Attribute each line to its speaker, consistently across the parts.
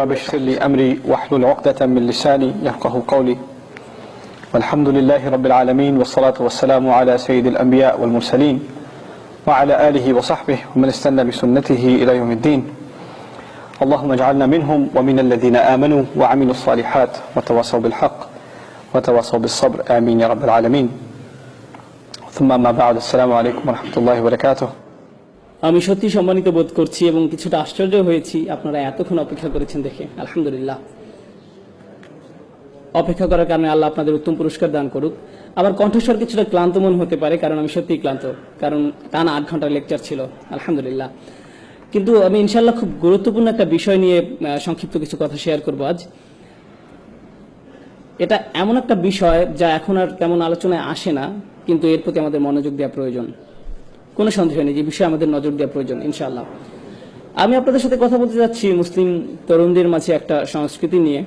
Speaker 1: رب اشرح لي أمري واحلل عقدة من لساني يفقه قولي والحمد لله رب العالمين والصلاة والسلام على سيد الأنبياء والمرسلين وعلى آله وصحبه ومن استنى بسنته إلى يوم الدين اللهم اجعلنا منهم ومن الذين آمنوا وعملوا الصالحات وتواصوا بالحق وتواصوا بالصبر آمين يا رب العالمين ثم ما بعد السلام عليكم ورحمة الله وبركاته
Speaker 2: আমি সত্যি সম্মানিত বোধ করছি এবং কিছুটা আশ্চর্য হয়েছি আপনারা এতক্ষণ অপেক্ষা করেছেন দেখে। আলহামদুলিল্লাহ, অপেক্ষা করার কারণে আল্লাহ আপনাদের উত্তম পুরস্কার দান করুক। আবার কণ্ঠস্বর কিছুটা ক্লান্ত মন হতে পারে, কারণ আমি সত্যিই ক্লান্ত, কারণ টানা 8 ঘন্টার লেকচার ছিল। আলহামদুলিল্লাহ, কিন্তু আমি ইনশাআল্লাহ খুব গুরুত্বপূর্ণ একটা বিষয় নিয়ে সংক্ষিপ্ত কিছু কথা শেয়ার করব আজ। এটা এমন একটা বিষয় যা এখন আর তেমন আলোচনায় আসে না, কিন্তু এর প্রতি আমাদের মনোযোগ দেওয়া প্রয়োজন। কোনো সন্দেহ নেই যে বিষয়ে আমাদের নজর দেওয়া প্রয়োজন ইনশাআল্লাহ। আমি আপনাদের সাথে কথা বলতে যাচ্ছি মুসলিম তরুণদের মাঝে একটা সংস্কৃতি নিয়ে,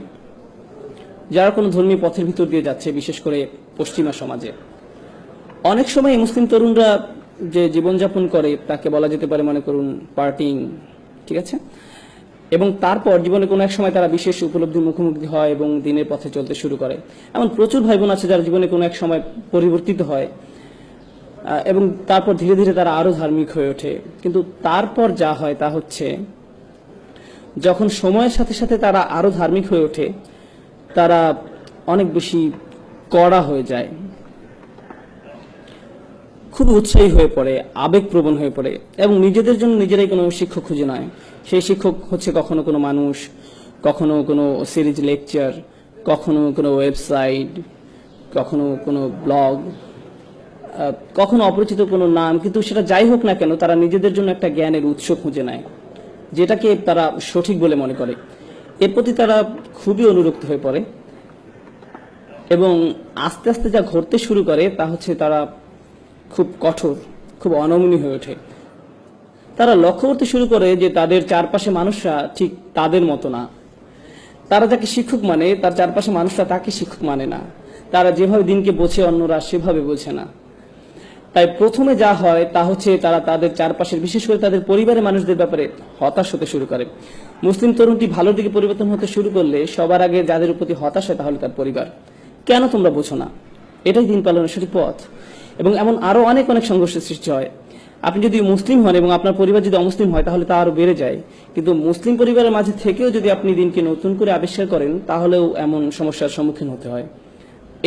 Speaker 2: যারা কোনো ধর্মীয় পথের ভিতর দিয়ে যাচ্ছে, বিশেষ করে পশ্চিমা সমাজে। অনেক সময় মুসলিম তরুণরা যে জীবনযাপন করে তাকে বলা যেতে পারে, মনে করুন, পার্টিং, ঠিক আছে? এবং তারপর জীবনে কোনো এক সময় তারা বিশেষ উপলব্ধির মুখোমুখি হয় এবং দিনের পথে চলতে শুরু করে। এমন প্রচুর ভাই বোন আছে যারা জীবনে কোনো এক সময় পরিবর্তিত হয় এবং তারপর ধীরে ধীরে তারা আরো ধার্মিক হয়ে ওঠে। কিন্তু তারপর যা হয় তা হচ্ছে, যখন সময়ের সাথে সাথে তারা আরো ধার্মিক হয়ে ওঠে, তারা অনেক বেশি কড়া হয়ে যায়, খুব উৎসাহী হয়ে পড়ে, আবেগপ্রবণ হয়ে পড়ে এবং নিজেদের জন্য নিজেরাই কোনো শিক্ষক খুঁজে নেয়। সেই শিক্ষক হচ্ছে কখনো কোনো মানুষ, কখনো কোনো সিরিজ লেকচার, কখনো কোনো ওয়েবসাইট, কখনো কোনো ব্লগ, কখনো অপরিচিত কোনো নাম। কিন্তু সেটা যাই হোক না কেন, তারা নিজেদের জন্য একটা জ্ঞানের উৎস খুঁজে নেয়, যেটাকে তারা সঠিক বলে মনে করে। এর প্রতি তারা খুবই অনুরক্ত হয়ে পড়ে এবং আস্তে আস্তে যা ঘটতে শুরু করে তা হচ্ছে তারা খুব কঠোর, খুব অনমনীয় হয়ে ওঠে। তারা লক্ষ্য করতে শুরু করে যে তাদের চারপাশে মানুষরা ঠিক তাদের মতো না। তারা যাকে শিক্ষক মানে, তার চারপাশে মানুষরা তাকে শিক্ষক মানে না। তারা যেভাবে দিনকে বোঝে অন্যরা সেভাবে বোঝে না। তাই প্রথমে যা হয় তা হচ্ছে তারা তাদের চারপাশের, বিশেষ করে তাদের পরিবারের মানুষদের ব্যাপারে হতাশ হতে শুরু করে। মুসলিম তরুণটি ভালোর দিকে পরিবর্তন হতে শুরু করলে সবার আগে যাদের প্রতি হতাশ হয় তাহলে তার পরিবার। কেন তোমরা বোঝো না? এটাই দিন পালনের সঠিক পথ। এবং এমন আরো অনেক অনেক সংঘর্ষের সৃষ্টি হয়। আপনি যদি মুসলিম হন এবং আপনার পরিবার যদি অমুসলিম হয় তাহলে তা আরো বেড়ে যায়। কিন্তু মুসলিম পরিবারের মাঝে থেকেও যদি আপনি দিনকে নতুন করে আবিষ্কার করেন তাহলেও এমন সমস্যার সম্মুখীন হতে হয়।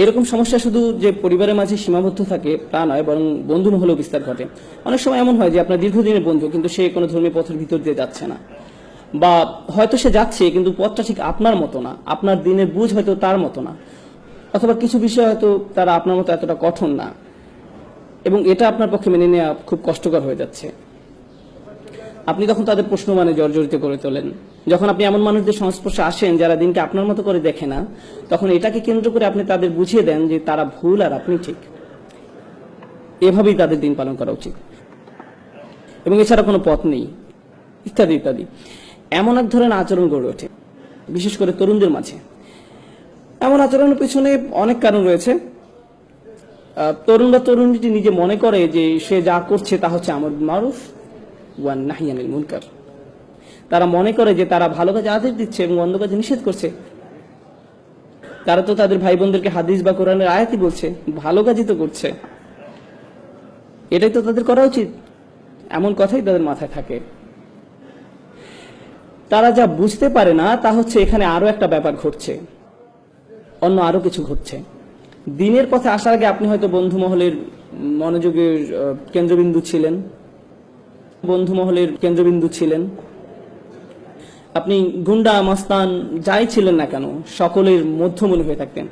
Speaker 2: এরকম সমস্যা শুধু যে পরিবারের মাঝে সীমাবদ্ধ থাকে তা নয়, বরং বন্ধু মহলেও বিস্তার ঘটে। অনেক সময় এমন হয় যে আপনার দীর্ঘদিনের বন্ধু, কিন্তু সে কোনো ধর্মীয় পথের ভিতর দিয়ে যাচ্ছে না, বা হয়তো সে যাচ্ছে কিন্তু পথটা ঠিক আপনার মতো না, আপনার দিনের বুঝ হয়তো তার মতো না, অথবা কিছু বিষয় হয়তো তারা আপনার মতো এতটা কঠোর না, এবং এটা আপনার পক্ষে মেনে নেওয়া খুব কষ্টকর হয়ে যাচ্ছে। আপনি তখন তাদের প্রশ্ন মানে জর্জরিত করে তোলেন। যখন আপনি এমন মানুষদের সংস্পর্শে আসেন যারা দিনকে আপনার মতো করে দেখে না, তখন এটাকে কেন্দ্র করে আপনি তাদের বুঝিয়ে দেন যে তারা ভুল আর আপনি ঠিক। এভাবেই তাদের দিন পালন করা উচিত এবং এছাড়া কোনো পথ নেই, ইত্যাদি ইত্যাদি। এমন এক ধরনের আচরণ গড়ে ওঠে বিশেষ করে তরুণদের মাঝে। এমন আচরণের পিছনে অনেক কারণ রয়েছে। তরুণ বা তরুণীটি নিজে মনে করে যে সে যা করছে তা হচ্ছে আমর বিল মারুফ ওয়া নাহই আনিল মুনকার। তারা মনে করে যে তারা ভালো কাজে আদেশ দিচ্ছে এবং মন্দ কাজে নিষেধ করছে। তারা তো তাদের ভাই বোনদেরকে হাদিস বা কোরআনের আয়াতই বলছে, ভালো কাজই তো করছে, এটাই তো তাদের করা উচিত। এমন কথাই তাদের মাথায় থাকে। তারা যা বুঝতে পারে না তা হচ্ছে এখানে আরো একটা ব্যাপার ঘটছে, অন্য আরো কিছু ঘটছে। দিনের পথে আসার আগে আপনি হয়তো বন্ধু মহলের মনোযোগের কেন্দ্রবিন্দু ছিলেন, আপনি গুন্ডা মাস্তান যাই ছিলেন না কেন সকলের মধ্যমণি হয়ে থাকতেন।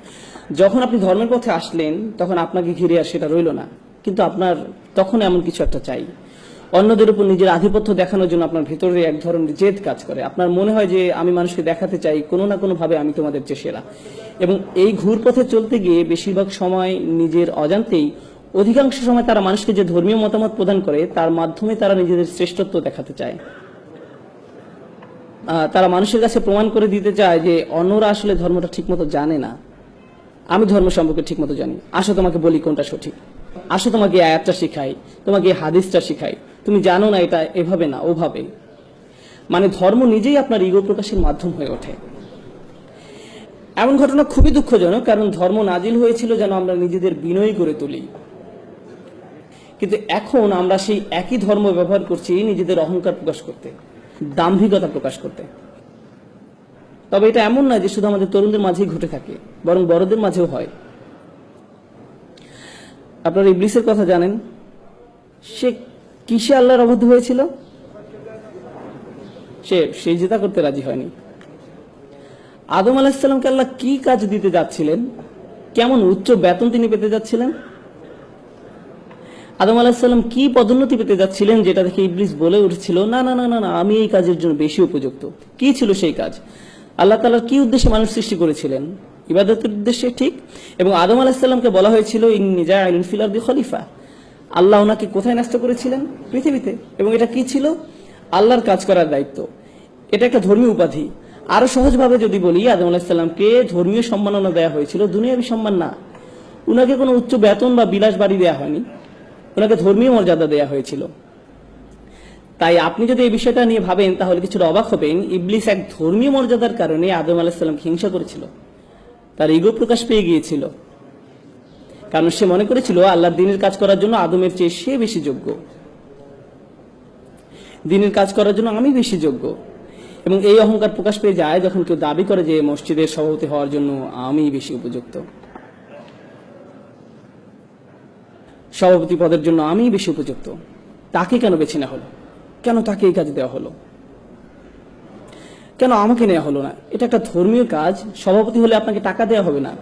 Speaker 2: যখন আপনি ধর্মের পথে আসলেন তখন আপনাকে ঘিরে আর সেটা রইল না, কিন্তু আপনার তখন এমন কিছু একটা চাই। অন্যদের উপর নিজের আধিপত্য দেখানোর জন্য আপনার ভেতরে এক ধরনের জেদ কাজ করে। আপনার মনে হয় যে আমি মানুষকে দেখাতে চাই কোনো না কোনো ভাবে আমি তোমাদের চেয়ে সেরা। এবং এই ঘুরপথে চলতে গিয়ে বেশিরভাগ সময় নিজের অজান্তেই, অধিকাংশ সময় তারা মানুষকে যে ধর্মীয় মতামত প্রদান করে তার মাধ্যমে তারা নিজেদের শ্রেষ্ঠত্ব দেখাতে চায়। তারা মানুষের কাছে প্রমাণ করে দিতে চায় যে অন্যরা আসলে ধর্মটা ঠিকমতো জানে না, আমি ধর্ম সম্পর্কে ঠিকমতো জানি। আসো তোমাকে বলি কোনটা সঠিক, আসো তোমাকে আয়াতটা শিখাই, তোমাকে হাদিসটা শিখাই, তুমি জানো না এটা এভাবে না ওভাবে। মানে ধর্ম নিজেই আপনার ইগো প্রকাশের মাধ্যম হয়ে ওঠে। এমন ঘটনা খুবই দুঃখজনক, কারণ ধর্ম নাজিল হয়েছিল যেন আমরা নিজেদের বিনয়ী করে তুলি, কিন্তু এখন আমরা সেই একই ধর্ম ব্যবহার করছি নিজেদের অহংকার প্রকাশ করতে, দাম্ভিকতা প্রকাশ করতে। তবে এটা এমন নয় যে শুধু আমাদের তরুণদের মাঝেই ঘটে থাকে, বরং বড়দের মাঝেও হয়। আপনারা ইবলিসের কথা জানেন, সে কিসে আল্লাহর অবাধ্য হয়েছিল? সে সিজদা করতে রাজি হয়নি। আদম আলাইহিস সালামকে আল্লাহ কি কাজ দিতে যাচ্ছিলেন, কেমন উচ্চ বেতন তিনি পেতে যাচ্ছিলেন, আদম আলাইহিস সালাম কি পদোন্নতি পেতে যাচ্ছিলেন, যেটা দেখে ইবলিস বলে উঠছিল, না না না না না, আমি এই কাজের জন্য বেশি উপযুক্ত। কি ছিল সেই কাজ? আল্লাহ তাআলার কি উদ্দেশ্যে মানুষ সৃষ্টি করেছিলেন? ইবাদতের উদ্দেশ্যে, ঠিক। এবং আদম আলাইহিস সালামকে বলা হয়েছিল ইন্নী জাইলুন ফিল আরদি খলিফা। আল্লাহ ওনাকে কোথায় ন্যস্ত করেছিলেন? পৃথিবীতে। এবং এটা কি ছিল? আল্লাহর কাজ করার দায়িত্ব। এটা একটা ধর্মীয় উপাধি। আরো সহজভাবে যদি বলি, আদম আলাইহিস সালামকে ধর্মীয় সম্মাননা দেওয়া হয়েছিল, দুনিয়াবী সম্মান না। উনাকে কোনো উচ্চ বেতন বা বিলাস বাড়ি দেওয়া হয়নি, ওনাকে ধর্মীয় মর্যাদা দেওয়া হয়েছিল। তাই আপনি যদি এই বিষয়টা নিয়ে ভাবেন তাহলে কিছুটা অবাক হবেন। ইবলিস এক ধর্মীয় মর্যাদার কারণে আদম আলাইহিস সালামকে হিংসা করেছিল, তার ইগো প্রকাশ পেয়ে গিয়েছিল, কারণ সে মনে করেছিল আল্লাহর দ্বীনের কাজ করার জন্য আদমের চেয়ে সে বেশি যোগ্য, দ্বীনের কাজ করার জন্য আমি বেশি যোগ্য। এবং এই অহংকার প্রকাশ পেয়ে যায় যখন কেউ দাবি করে যে মসজিদের সভাপতি হওয়ার জন্য আমি বেশি উপযুক্ত, সভাপতি পদের জন্য আমি বেশি উপযুক্ত। তাকে কেন বেছে নেওয়া হলো? কেন তাকে এই কাজ দেওয়া হলো? কেন আমাকে নেওয়া হলো না? এটা একটা ধর্মীয় কাজ। সভাপতি হলে আপনাকে টাকা দেওয়া হবে না,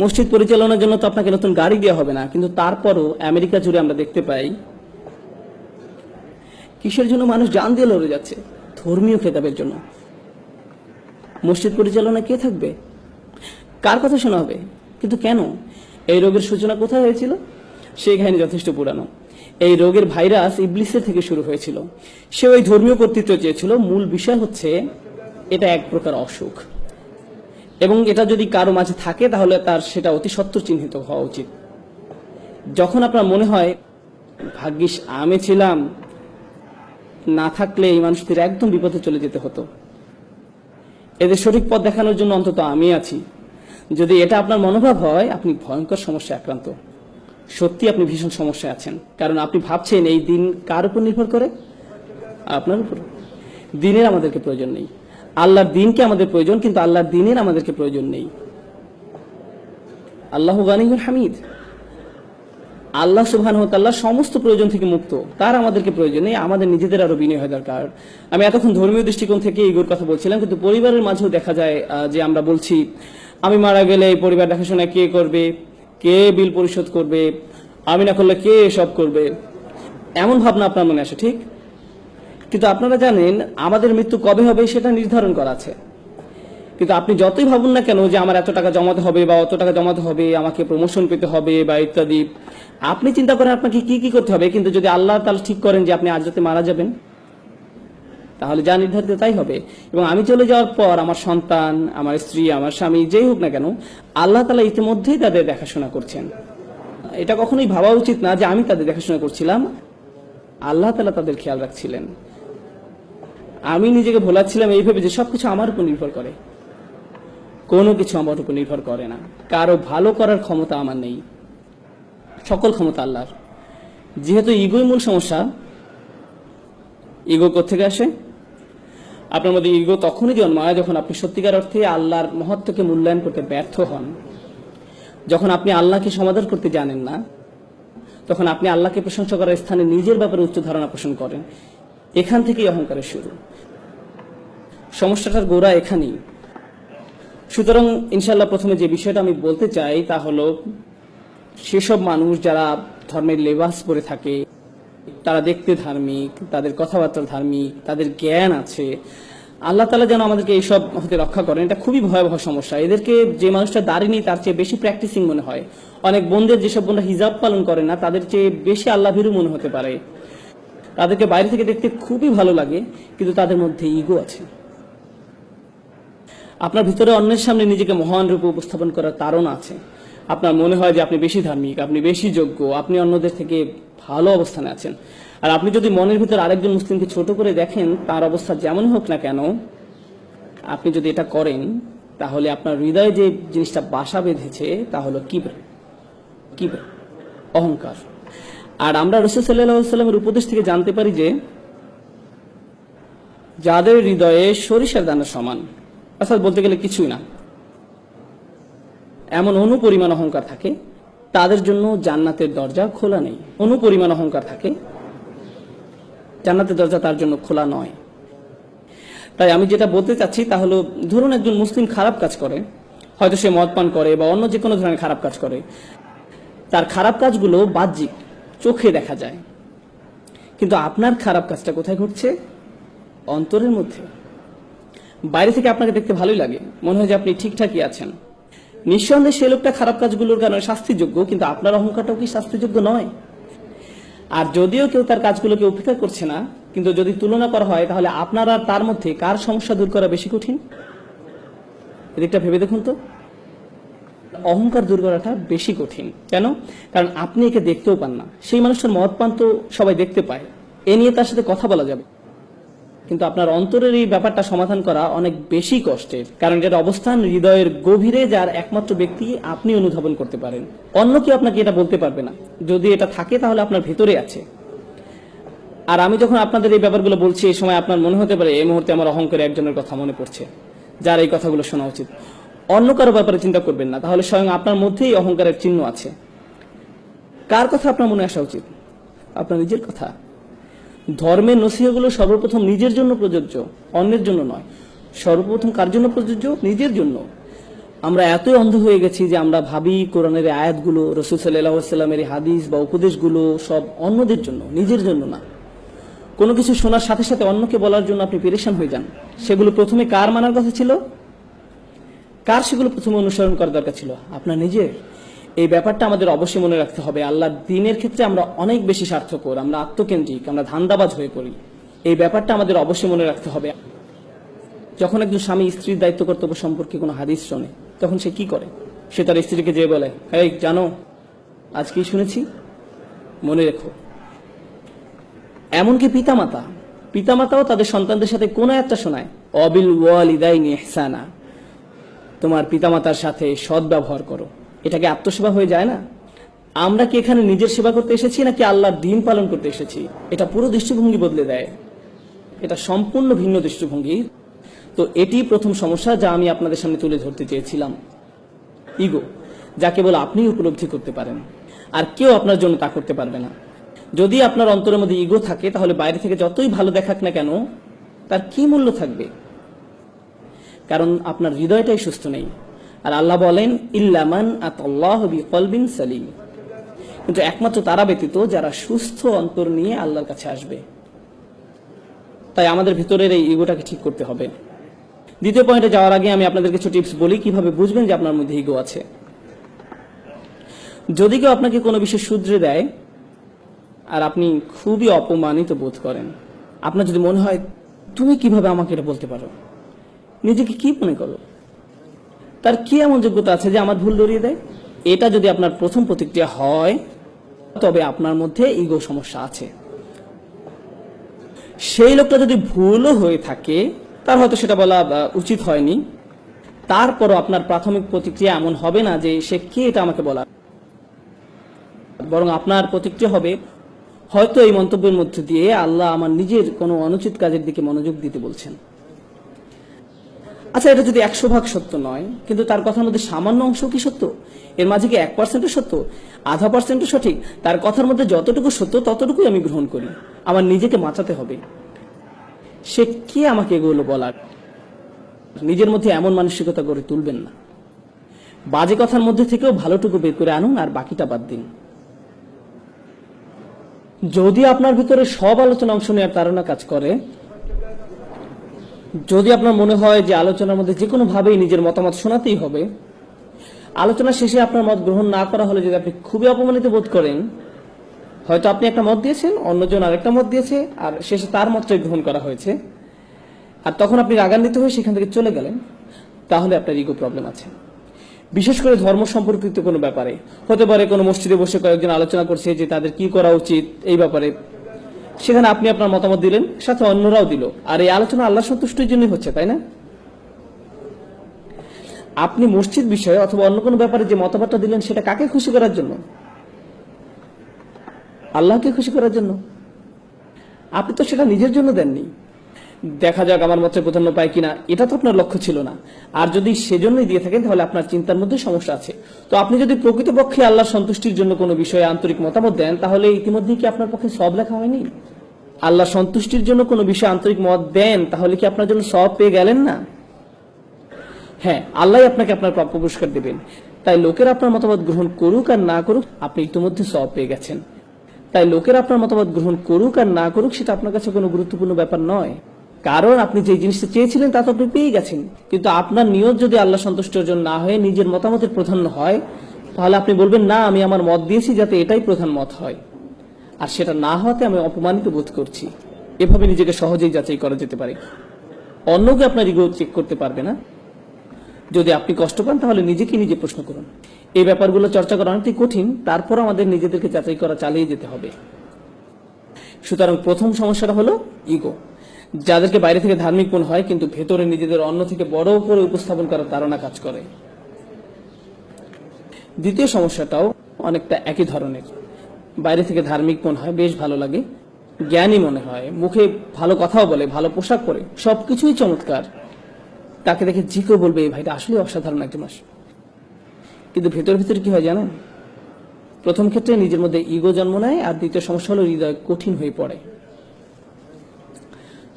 Speaker 2: মসজিদ পরিচালনার জন্য তো আপনাকে নতুন গাড়ি দেওয়া হবে না, কিন্তু তারপরও আমেরিকা জুড়ে আমরা দেখতে পাই কিসের জন্য মানুষ জান দিয়ে লড়ে যাচ্ছে? ধর্মীয় খেতাবের জন্য। মসজিদ পরিচালনা কে থাকবে? কার কথা শোনা হবে? কিন্তু কেন? এই রোগের সূচনা কোথায় হয়েছিল? সেই কাহিনী যথেষ্ট পুরানো। এই রোগের ভাইরাস ইবলিসের থেকে শুরু হয়েছিল। সে ওই ধর্মীয় কর্তৃত্ব চেয়েছিল। মূল বিষয় হচ্ছে এটা এক প্রকার অসুখ, এবং এটা যদি কারো মাঝে থাকে তাহলে তার সেটা অতি সত্বর চিহ্নিত হওয়া উচিত। যখন আপনার মনে হয় ভাগ্যিস আমি ছিলাম, না থাকলে এই মানুষদের একদম বিপদে চলে যেতে হতো, এদের সঠিক পথ দেখানোর জন্য অন্তত আমি আছি, যদি এটা আপনার মনোভাব হয়, আপনি ভয়ঙ্কর সমস্যায় আক্রান্ত। সত্যি আপনি ভীষণ সমস্যায় আছেন, কারণ আপনি ভাবছেন এই দিন কার উপর নির্ভর করে? আপনার উপর। দিনের আমাদেরকে প্রয়োজন নেই। আল্লাহর দিনকে আমাদের প্রয়োজন, কিন্তু আল্লাহর দিনের আমাদেরকে প্রয়োজন নেই। আল্লাহু গানিয়ুল হামিদ। আল্লাহ সুবহানাহু ওয়া তাআলা সমস্ত প্রয়োজন থেকে মুক্ত, তার আমাদেরকে প্রয়োজন নেই। আমাদের নিজেদের আরো বিনয় হওয়া দরকার। আমি এতক্ষণ ধর্মীয় দৃষ্টিকোণ থেকে ইগোর কথা বলছিলাম, কিন্তু পরিবারের মাঝেও দেখা যায় যে আমরা বলছি আমি মারা গেলে এই পরিবার দেখাশোনা কে করবে, কে বিল পরিশোধ করবে, আমি না করলে কে এসব করবে, এমন ভাবনা আপনার মনে আসে, ঠিক। কিন্তু আপনারা জানেন আমাদের মৃত্যু কবে হবে সেটা নির্ধারণ করা আছে। কিন্তু আপনি যতই ভাবুন না কেন যে আমার এত টাকা জমাতে হবে বা অত টাকা জমাতে হবে, আমাকে প্রমোশন পেতে হবে বা ইত্যাদি, আপনি চিন্তা করেন আপনাকে কি কি করতে হবে। কিন্তু যদি আল্লাহ তাআলা ঠিক করেন যে আপনি আজ রাতে মারা যাবেন, তাহলে যা নির্ধারিত তাই হবে। এবং আমি চলে যাওয়ার পর আমার সন্তান, আমার স্ত্রী, আমার স্বামী, যেই হোক না কেন, আল্লাহ তাআলা ইতিমধ্যেই তাদের দেখাশোনা করছেন। এটা কখনোই ভাবা উচিত না যে আমি তাদের দেখাশোনা করছিলাম, আল্লাহ তাআলা তাদের খেয়াল রাখছিলেন। আমি নিজেকে ভোলাচ্ছিলাম এইভাবে যে সবকিছু আমার উপর নির্ভর করে। কোনো কিছু আমার উপর নির্ভর করে না। কারো ভালো করার ক্ষমতা আমার নেই, সকল ক্ষমতা আল্লাহর। যেহেতু ইগোই মূল সমস্যা, ইগো কোত্থেকে আসে? আপনার মধ্যে ইগো তখনই জন্মায় যখন আপনি সত্যিকার অর্থে আল্লাহর মহত্বকে মূল্যায়ন করতে ব্যর্থ হন, যখন আপনি আল্লাহকে সমাদর করতে জানেন না, তখন আপনি আল্লাহকে প্রশংসা করার স্থানে নিজের ব্যাপারে উচ্চ ধারণা পোষণ করেন। এখান থেকেই অহংকারের শুরু। সমস্যাটার গোড়া এখানেই। সুতরাং ইনশাআল্লাহ প্রথমে যে বিষয়টা আমি বলতে চাই তা হলো, সেসব মানুষ যারা ধর্মের লেবাস পরে থাকে, তারা দেখতে ধার্মিক, তাদের কথাবার্তা ধার্মিক, তাদের জ্ঞান আছে, আল্লাহ তাআলা যেন আমাদেরকে এইসব হতে রক্ষা করেন। এটা খুবই ভয়াবহ সমস্যা। এদেরকে যে মানুষটা দাঁড়িয়ে নেই তার চেয়ে বেশি প্র্যাকটিসিং মনে হয়। অনেক বোনদের, যেসব বোনরা হিজাব পালন করে না, তাদের চেয়ে বেশি আল্লাহ ভীরু মনে হতে পারে। তাদেরকে বাইরে থেকে দেখতে খুবই ভালো লাগে, কিন্তু তাদের মধ্যে ইগো আছে। আপনার ভিতরে অন্যের সামনে নিজেকে মহান রূপে উপস্থাপন করার তাড়না আছে। আপনার মনে হয় যে আপনি বেশি ধার্মিক, আপনি বেশি যোগ্য, আপনি অন্যদের থেকে ভালো অবস্থানে আছেন। আর আপনি যদি মনের ভিতর আরেকজন মুসলিমকে ছোট করে দেখেন, তার অবস্থা যেমনই হোক না কেন, আপনি যদি এটা করেন, তাহলে আপনার হৃদয়ে যে জিনিসটা বাসা বেঁধেছে তা হলো কিবর, অহংকার। আর আমরা রাসূল সাল্লাল্লাহু আলাইহি ওয়াসাল্লামের উপদেশ থেকে জানতে পারি যে যাদের হৃদয়ে সরিষার দানা সমান, অর্থাৎ বলতে গেলে কিছুই না, এমন অনুপরিমাণ অহংকার থাকে, তাদের জন্য জান্নাতের দরজা খোলা নেই। অনুপরিমাণ অহংকার থাকে, জান্নাতের দরজা তার জন্য খোলা নয়। তাই আমি যেটা বলতে চাচ্ছি তা হলো, ধরুন একজন মুসলিম খারাপ কাজ করে, হয়তো সে মদ পান করে বা অন্য যে কোনো ধরনের খারাপ কাজ করে, তার খারাপ কাজগুলো বাহ্যিক চোখে দেখা যায়, কিন্তু আপনার খারাপ কাজটা কোথায় ঘটছে? অন্তরের মধ্যে। বাইরে থেকে আপনাকে দেখতে ভালোই লাগে, মনে হয় যে আপনি ঠিকঠাকই আছেন। নিঃসন্দেহে সে লোকটা খারাপ কাজগুলোর কারণে শাস্তিযোগ্য, কিন্তু আপনার অহংকারটাও কি শাস্তিযোগ্য নয়? আর যদিও কেউ তার কাজগুলোকে উপেক্ষা করছে না, কিন্তু যদি তুলনা করা হয়, তাহলে আপনার আর তার মধ্যে কার সমস্যা দূর করা বেশি কঠিন? এদিকটা ভেবে দেখুন তো। অহংকার দূর করাটা বেশি কঠিন। কেন? কারণ আপনি একে দেখতেও পান না। সেই মানুষটার মদ পান তো সবাই দেখতে পায়, এ নিয়ে তার সাথে কথা বলা যাবে, কিন্তু আপনার অন্তরের এই ব্যাপারটা সমাধান করা অনেক বেশি কষ্টের, কারণ এটার অবস্থান হৃদয়ের গভীরে, যার একমাত্র ব্যক্তি আপনি অনুধাবন করতে পারেন। অন্য কেউ আপনাকে এটা বলতে পারবে না। যদি এটা থাকে তাহলে আপনার ভেতরে আছে। আর আমি যখন আপনাদের এই ব্যাপারগুলো বলছি, এই সময় আপনার মনে হতে পারে এই মুহূর্তে আমার অহংকারে একজনের কথা মনে পড়ছে, যার এই কথাগুলো শোনা উচিত। অন্য কারো ব্যাপারে চিন্তা করবেন না, তাহলে স্বয়ং আপনার মধ্যেই অহংকারের চিহ্ন আছে। কার কথা আপনার মনে আসা উচিত? আপনার নিজের কথা। ধর্মের নসিহতগুলো সর্বপ্রথম নিজের জন্য প্রযোজ্য, অন্যের জন্য নয়। সর্বপ্রথম কার জন্য প্রযোজ্য? নিজের জন্য। আমরা এতই অন্ধ হয়ে গেছি যে আমরা ভাবি কোরআনের আয়াতগুলো, রাসূল সাল্লাল্লাহু আলাইহি ওয়াসাল্লামের হাদিস বা উপদেশগুলো সব অন্যদের জন্য, নিজের জন্য না। কোনো কিছু শোনার সাথে সাথে অন্যকে বলার জন্য আপনি পেরেশান হয়ে যান। সেগুলো প্রথমে কার মানার কথা ছিল? কার সেগুলো প্রথমে অনুসরণ করার দরকার ছিল? আপনার নিজের। এই ব্যাপারটা আমাদের অবশ্যই মনে রাখতে হবে। আল্লাহর দ্বীনের ক্ষেত্রে আমরা অনেক বেশি স্বার্থপর, আমরা আত্মকেন্দ্রিক, আমরা ধান্দাবাজ হয়ে পড়ি। এই ব্যাপারটা আমাদের অবশ্যই মনে রাখতে হবে। যখন একজন স্বামী স্ত্রীর দায়িত্ব কর্তব্য সম্পর্কে কোনো হাদিস শোনে, তখন সে কি করে? সে তার স্ত্রীকে যেয়ে বলে, এই জানো আজ কি শুনেছি, মনে রেখো। এমনকি পিতামাতাও তাদের সন্তানদের সাথে কোন একটা শোনায়, অবিল ওয়ালিদাইনি ইহসানা, তোমার পিতামাতার সাথে সৎ ব্যবহার করো। এটাকে আত্মসেবা হয়ে যায় না? আমরা কি এখানে নিজের সেবা করতে এসেছি নাকি আল্লাহর দ্বীন পালন করতে এসেছি? এটা পুরো দৃষ্টিভঙ্গি বদলে দেয়। এটা সম্পূর্ণ ভিন্ন দৃষ্টিভঙ্গি। তো এটি প্রথম সমস্যা যা আমি আপনাদের সামনে তুলে ধরতে চেয়েছিলাম। ইগো, যা কেবল আপনি উপলব্ধি করতে পারেন, আর কেউ আপনার জন্য তা করতে পারবে না। যদি আপনার অন্তরের মধ্যে ইগো থাকে, তাহলে বাইরে থেকে যতই ভালো দেখাক না কেন, তার কি মূল্য থাকবে? কারণ আপনার হৃদয়টাই সুস্থ নেই। আর আল্লাহ বলেন, ইল্লামান আতাল্লাহু বিকলবিন সালিম, কিন্তু একমাত্র তারা ব্যতীত যারা সুস্থ অন্তর নিয়ে আল্লাহর কাছে আসবে। তাই আমাদের ভিতরের এই ইগোটাকে ঠিক করতে হবে। দ্বিতীয় পয়েন্টে যাওয়ার আগে আমি আপনাদের কিছু টিপস বলি কিভাবে বুঝবেন যে আপনার মধ্যে ইগো আছে। যদি কেউ আপনাকে কোনো বিষয় শুধরে দেয় আর আপনি খুবই অপমানিত বোধ করেন, আপনার যদি মনে হয় তুমি কিভাবে আমাকে এটা বলতে পারো, নিজেকে কি মনে করো? তার কি এমন যোগ্যতা আছে যে আমার ভুল ধরিয়ে দেয়? এটা যদি আপনার প্রথম প্রতিক্রিয়া হয়, তবে আপনার মধ্যে ইগো সমস্যা আছে। সেই লোকটা যদি ভুলও হয়ে থাকে, তার হয়তো সেটা বলা উচিত হয়নি, তারপরও আপনার প্রাথমিক প্রতিক্রিয়া এমন হবে না যে সে কে এটা আমাকে বলা, বরং আপনার প্রতিক্রিয়া হবে, হয়তো এই মন্তব্যের মধ্যে দিয়ে আল্লাহ আমার নিজের কোনো অনুচিত কাজের দিকে মনোযোগ দিতে বলছেন। আচ্ছা, এটা যদি 100% সত্য নয়, কিন্তু তার কথার মধ্যে সামান্য অংশ কি সত্য? এর মাঝে কি 1% সত্য, 0.5% সঠিক? তার কথার মধ্যে যতটুকু সত্য ততটুকুই আমি গ্রহণ করি। আমার নিজেকে বাঁচাতে হবে। সে কে আমাকে এগুলো বলার? নিজের মধ্যে এমন মানসিকতা গড়ে তুলবেন না। বাজে কথার মধ্যে থেকেও ভালোটুকু বের করে আনুন, আর বাকিটা বাদ দিন। যদি আপনার ভিতরে সব আলোচনা অংশ নেওয়ার তাড়না কাজ করে, যদি আপনার মনে হয় যে আলোচনার মধ্যে যে কোনো ভাবেই নিজের মতামত শোনাতেই হবে, আলোচনা শেষে আপনার মত গ্রহণ না করা হলে যদি আপনি খুবই অপমানিত বোধ করেন, হয়তো আপনি একটা মত দিয়েছেন, অন্যজন আরেকটা মত দিয়েছে, আর শেষে তার মতটাই গ্রহণ করা হয়েছে, আর তখন আপনি রাগান্বিত হয়ে সেখান থেকে চলে গেলেন, তাহলে আপনার ইগো প্রবলেম আছে। বিশেষ করে ধর্ম সম্পর্কিত কোনো ব্যাপারে হতে পারে, কোনো মসজিদে বসে কয়েকজন আলোচনা করছে যে তাদের কি করা উচিত এই ব্যাপারে, সেখানে আপনি আপনার মতামত দিলেন, সাথে অন্যরাও দিল, আর এই আলোচনা আল্লাহ সন্তুষ্টির জন্যই হচ্ছে, তাই না? আপনি মসজিদ বিষয়ে অথবা অন্য কোনো ব্যাপারে যে মতামতটা দিলেন সেটা কাকে খুশি করার জন্য? আল্লাহকে খুশি করার জন্য। আপনি তো সেটা নিজের জন্য দেননি, দেখা যাক আমার মতে প্রাধান্য পায় কিনা, এটা তো আপনার লক্ষ্য ছিল না। আর যদি সেজন্যই দিয়ে থাকেন তাহলে আপনার চিন্তার মধ্যে সমস্যা আছে। তো আপনি যদি প্রকৃতপক্ষে আল্লাহর সন্তুষ্টির জন্য কোনো বিষয়ে আন্তরিক মতামত দেন, তাহলে ইতিমধ্যেই কি আপনার পক্ষে সওয়াব লেখা হয়নি? আল্লাহর সন্তুষ্টির জন্য কোনো বিষয়ে আন্তরিক মত দেন, তাহলে কি আপনার জন্য সওয়াব পেয়ে গেলেন না? হ্যাঁ, আল্লাহ আপনাকে আপনার প্রাপ্য পুরস্কার দেবেন। তাই লোকের আপনার মতামত গ্রহণ করুক আর না করুক, আপনি ইতিমধ্যে সওয়াব পেয়ে গেছেন। তাই লোকের আপনার মতামত গ্রহণ করুক আর না করুক, সেটা আপনার কাছে কোনো গুরুত্বপূর্ণ ব্যাপার নয়, কারণ আপনি যে জিনিসটা চেয়েছিলেন তা তো আপনি পেয়ে গেছেন। কিন্তু আপনার নিয়ত যদি আল্লাহ সন্তুষ্ট অর্জন না হয়ে নিজের মতামতের প্রাধান্য হয়, তাহলে আপনি বলবেন, না, আমি আমার মত দিয়েছি যাতে এটাই প্রধান মত হয়, আর সেটা না হওয়াতে আমি অপমানিত বোধ করছি। এভাবে নিজেকে সহজেই যাচাই করা যেতে পারে। অন্যকে আপনার ইগো চেক করতে পারবে না। যদি আপনি কষ্ট পান তাহলে নিজেকে নিজে প্রশ্ন করুন। এই ব্যাপারগুলো চর্চা করা অনেকটাই কঠিন, তারপর আমাদের নিজেদেরকে যাচাই করা চালিয়ে যেতে হবে। সুতরাং প্রথম সমস্যাটা হলো ইগো, যাদেরকে বাইরে থেকে ধার্মিক মনে হয় কিন্তু ভেতরে নিজেদের অন্য থেকে বড় করে উপস্থাপন করার তাড়না কাজ করে। দ্বিতীয় সমস্যাটাও অনেকটা একই ধরনের। বাইরে থেকে ধার্মিক মনে হয়, বেশ ভালো লাগে, জ্ঞানী মনে হয়, মুখে ভালো কথাও বলে, ভালো পোশাক পরে, সবকিছুই চমৎকার, তাকে দেখে যে কেউ বলবে এই ভাইটা আসলে অসাধারণ একজন মানুষ। কিন্তু ভেতর ভেতরে কি হয় জানেন? প্রথম ক্ষেত্রে নিজের মধ্যে ইগো জন্ম নেয়, আর দ্বিতীয় সমস্যা হলো হৃদয় কঠিন হয়ে পড়ে।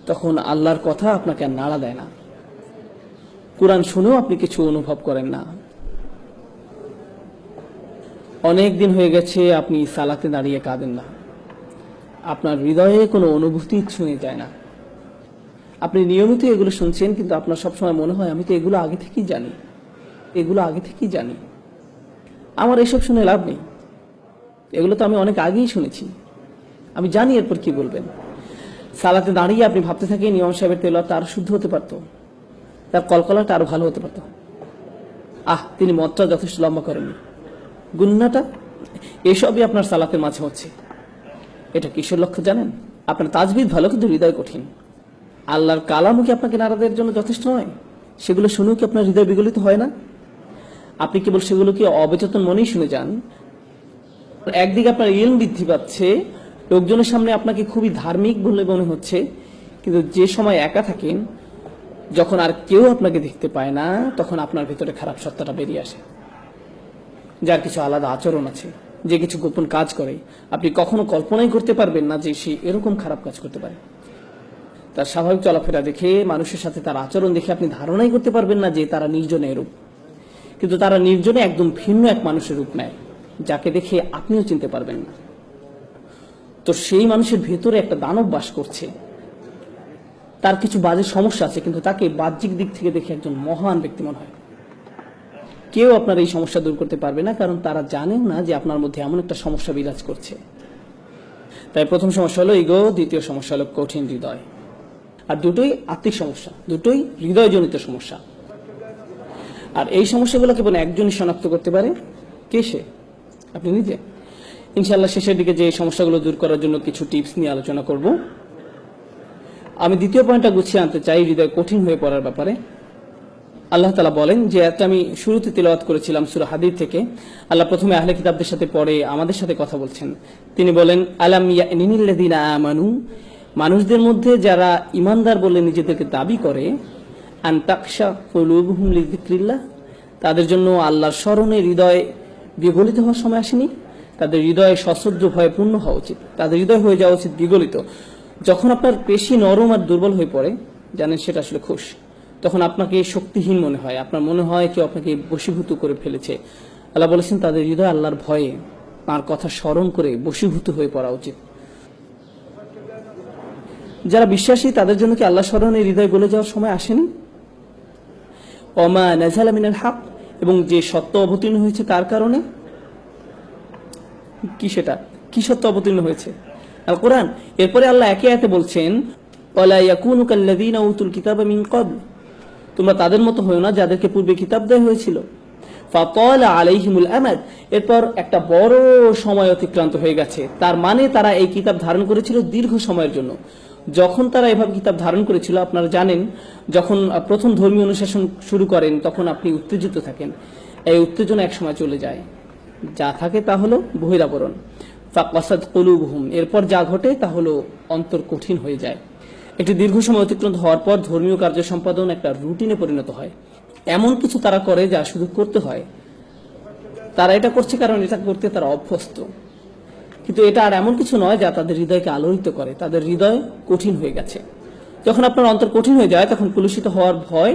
Speaker 2: তখন আল্লাহর কথা আপনাকে আর নাড়া দেয় না, কোরআন শুনেও আপনি কিছু অনুভব করেন না। অনেক দিন হয়ে গেছে আপনি সালাতে দাঁড়িয়ে কাঁদেন না, আপনার হৃদয়ে কোনো অনুভূতি ছুঁয়ে যায় না। আপনি নিয়মিত এগুলো শুনছেন, কিন্তু আপনার সবসময় মনে হয় আমি তো এগুলো আগে থেকেই জানি, আমার এসব শুনে লাভ নেই, এগুলো তো আমি অনেক আগেই শুনেছি, আমি জানি এরপর কি বলবেন। সালাতে দাঁড়িয়ে আপনি ভাবতে থাকেন ইমাম সাহেবের তেলাওয়াতটা আরো শুদ্ধ হতে পারতো, তার কলকলাটা আরো ভালো হতে পারতো, তিনি মতটা যথেষ্ট লম্বা করেননি, গুন্নাটা, এসবই আপনার সালাতের মাঝে হচ্ছে। এটা কিসের লক্ষ্য জানেন? আপনার তাজবিদ ভালো কিন্তু হৃদয় কঠিন। আল্লাহর কালামও কি আপনাকে নাড়া দেওয়ার জন্য যথেষ্ট নয়? সেগুলো শুনেও কি আপনার হৃদয় বিগলিত হয় না? আপনি কেবল সেগুলোকে অবচেতন মনেই শুনে যান। একদিকে আপনার ইলম বৃদ্ধি পাচ্ছে, লোকজনের সামনে আপনাকে খুবই ধার্মিক বলে মনে হচ্ছে, কিন্তু যে সময় একা থাকেন, যখন আর কেউ আপনাকে দেখতে পায় না, তখন আপনার ভিতরে খারাপ সত্তাটা বেরিয়ে আসে, যার কিছু আলাদা আচরণ আছে, যে কিছু গোপন কাজ করে, আপনি কখনো কল্পনাই করতে পারবেন না যে সে এরকম খারাপ কাজ করতে পারে। তার স্বাভাবিক চলাফেরা দেখে, মানুষের সাথে তার আচরণ দেখে আপনি ধারণাই করতে পারবেন না যে তারা নির্জনে এরূপ, কিন্তু তারা নির্জনে একদম ভিন্ন এক মানুষের রূপ নেয়, যাকে দেখে আপনিও চিনতে পারবেন না। তো সেই মানুষের ভেতরে একটা দানব বাস করছে, তার কিছু বাজে সমস্যা আছে, কিন্তু তাকে বাহ্যিক দিক থেকে দেখে একজন মহান ব্যক্তি মনে হয়। কেউ আপনার এই সমস্যা দূর করতে পারবে না, কারণ তারা জানেও না যে আপনার মধ্যে এমন একটা সমস্যা বিরাজ করছে। তাই প্রথম সমস্যা হলো ইগো, দ্বিতীয় সমস্যা হলো কঠিন হৃদয়। আর দুটোই আত্মিক সমস্যা, দুটোই হৃদয়জনিত সমস্যা। আর এই সমস্যাগুলো কেবল একজনই শনাক্ত করতে পারে। কে সে? আপনি নিজে। ইনশাআল্লাহ শেষের দিকে যে সমস্যাগুলো দূর করার জন্য কিছু টিপস নিয়ে আলোচনা করব। আমি দ্বিতীয় পয়েন্টটা গুছিয়ে আনতে চাই, হৃদয় কঠিন হয়ে পড়ার ব্যাপারে। আল্লাহ তাআলা বলেন, যে আমি শুরুতে তিলাওয়াত করেছিলাম সূরা হাদীদ থেকে, আল্লাহ প্রথমে আহলে কিতাবদের সাথে পড়ে আমাদের সাথে কথা বলছেন। তিনি বলেন, আলাম ইয়ানিল লাযিনা আমানু, মানুষদের মধ্যে যারা ইমানদার বলে নিজেদেরকে দাবি করে, আন তাকশা কুলুবুহুম লিযিকরিল্লাহ, তাদের জন্য আল্লাহর স্মরণে হৃদয় বিগলিত হওয়ার সময় আসেনি? তাদের হৃদয় সশ্রদ্ধ ভয়ে পূর্ণ হওয়া উচিত, তাদের হৃদয় হয়ে যাওয়া উচিত বিগলিত। যখন আপনার পেশি নরম আর দুর্বল হয়ে পড়ে, জানেন সেটা আসলে খুশ, তখন আপনাকে শক্তিহীন মনে হয়, আপনার মনে হয় কেউ আপনাকে বশীভূত করে ফেলেছে। আল্লাহ বলেছেন তাদের হৃদয় আল্লাহর ভয়ে, তার কথা স্মরণ করে বশীভূত হয়ে পড়া উচিত। যারা বিশ্বাসী তাদের জন্য কি আল্লাহ স্মরণে হৃদয় গলে যাওয়ার সময় আসেনি? ওমা নাযালা মিনাল হক, এবং যে সত্য অবতীর্ণ হয়েছে তার কারণে। কি সেটা? কি সত্য অবতীর্ণ হয়েছে? আল কোরআন। এরপরে আল্লাহ একে একে বলছেন, ওয়ালা ইয়াকুনু কাল্লাযীনা উতুল কিতাবা মিন ক্বাবল, তোমরা তাদের মতো হয়ো না যাদেরকে পূর্বে কিতাব দেওয়া হয়েছিল। ফাতালা আলাইহিমুল আমাদ, এরপর একটা বড় সময় অতিক্রান্ত হয়ে গেছে। তার মানে তারা এই কিতাব ধারণ করেছিল দীর্ঘ সময়ের জন্য। যখন তারা এভাবে কিতাব ধারণ করেছিল, আপনারা জানেন যখন প্রথম ধর্মীয় অনুশাসন শুরু করেন তখন আপনি উত্তেজিত থাকেন, এই উত্তেজনা এক সময় চলে যায়, যা থাকে তা হলো বহিরাবরণ। ফাকাসাদ কুলুবুহুম, এরপর যা ঘটে তা হলো অন্তর কঠিন হয়ে যায়। একটি দীর্ঘ সময় অতিক্রান্ত হওয়ার পর ধর্মীয় কার্য সম্পাদন একটা রুটিনে পরিণত হয়। এমন কিছু তারা করে যা শুধু করতে হয়, তারা এটা করছে কারণ এটা করতে তারা অভ্যস্ত, কিন্তু এটা আর এমন কিছু নয় যা তাদের হৃদয়কে আলোড়িত করে। তাদের হৃদয় কঠিন হয়ে গেছে। যখন আপনার অন্তর কঠিন হয়ে যায় তখন কলুষিত হওয়ার ভয়